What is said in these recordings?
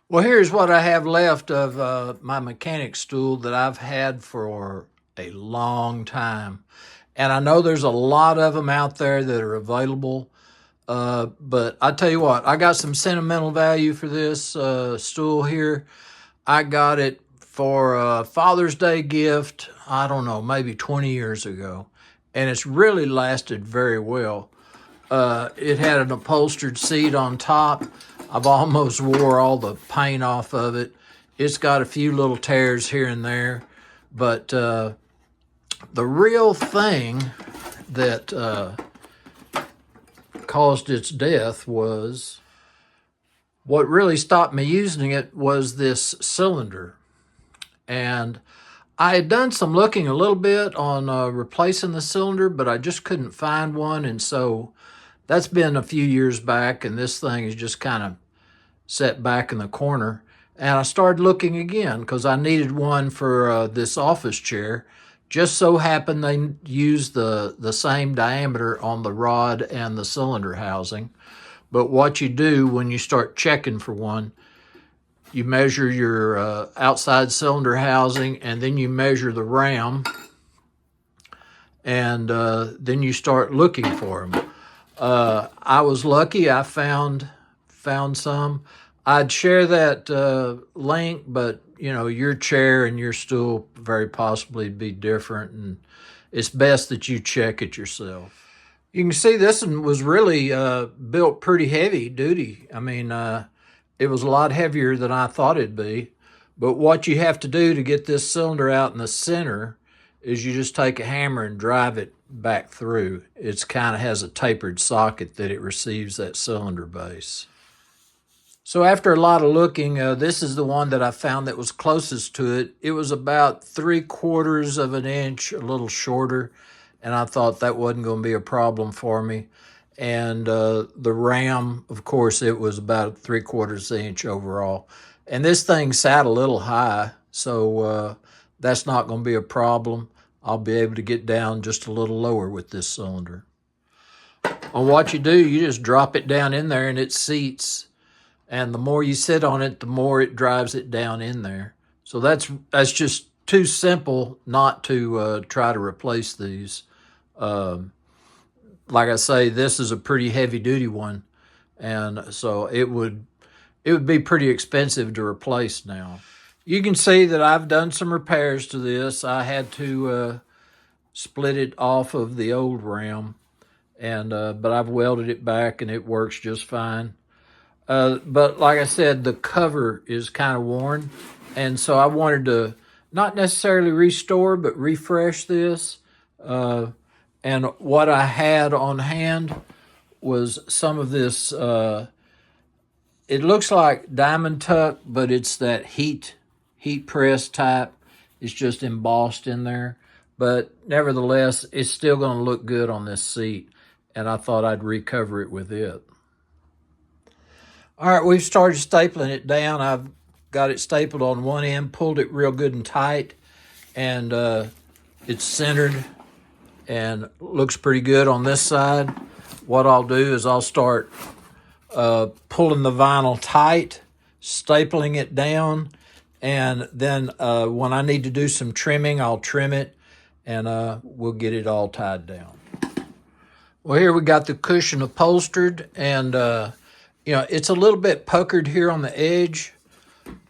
Well, here's what I have left of my mechanic stool that I've had for a long time. And I know there's a lot of them out there that are available. But I tell you what, I got some sentimental value for this stool here. I got it for a Father's Day gift, I don't know, maybe 20 years ago. And it's really lasted very well. It had an upholstered seat on top. I've almost wore all the paint off of it. It's got a few little tears here and there, but the real thing that caused its death was what really stopped me using it was this cylinder. And I had done some looking a little bit on replacing the cylinder, but I just couldn't find one. And so that's been a few years back, and this thing is just kind of set back in the corner. And I started looking again because I needed one for this office chair. Just so happened they used the same diameter on the rod and the cylinder housing. But what you do when you start checking for one, you measure your outside cylinder housing, and then you measure the ram, and then you start looking for them. I was lucky. I found some. I'd share that link, but your chair and your stool very possibly be different, and it's best that you check it yourself. You can see this one was really built pretty heavy duty. I mean, it was a lot heavier than I thought it'd be. But what you have to do to get this cylinder out in the center is you just take a hammer and drive it back through. It's kind of has a tapered socket that it receives that cylinder base. So after a lot of looking, this is the one that I found that was closest to it. It was about 3/4 of an inch, a little shorter, and I thought that wasn't going to be a problem for me. And the ram, of course, it was about 3/4 inch overall. And this thing sat a little high, so that's not going to be a problem. I'll be able to get down just a little lower with this cylinder. On what you do, you just drop it down in there and it seats. And the more you sit on it, the more it drives it down in there. So that's just too simple not to try to replace these. Like I say, this is a pretty heavy duty one, and so it would be pretty expensive to replace now. You can see that I've done some repairs to this. I had to split it off of the old ram, and but I've welded it back and it works just fine. But like I said, the cover is kind of worn, and so I wanted to not necessarily restore, but refresh this. And what I had on hand was some of this, it looks like diamond tuck, but it's that heat press type. It's just embossed in there. But nevertheless, it's still going to look good on this seat, and I thought I'd recover it with it. All right, we've started stapling it down. I've got it stapled on one end, pulled it real good and tight, and it's centered and looks pretty good on this side. What I'll do is I'll start pulling the vinyl tight, stapling it down, and then when I need to do some trimming, I'll trim it, and we'll get it all tied down. Well, here we got the cushion upholstered, and it's a little bit puckered here on the edge,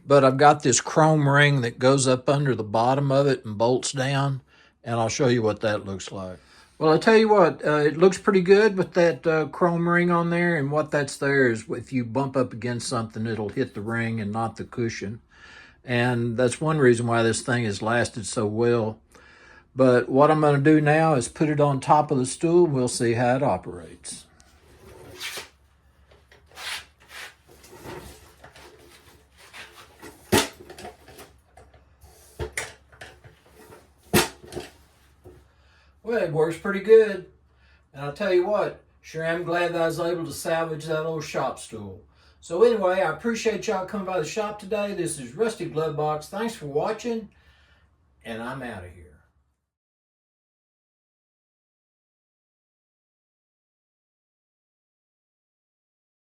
but I've got this chrome ring that goes up under the bottom of it and bolts down, and I'll show you what that looks like. Well, I'll tell you what, it looks pretty good with that chrome ring on there, and what that's there is if you bump up against something, it'll hit the ring and not the cushion. And that's one reason why this thing has lasted so well. But what I'm going to do now is put it on top of the stool, and we'll see how it operates. Well, it works pretty good. And I'll tell you what, sure am glad that I was able to salvage that old shop stool. So anyway, I appreciate y'all coming by the shop today. This is Rusty Glovebox. Thanks for watching, and I'm out of here.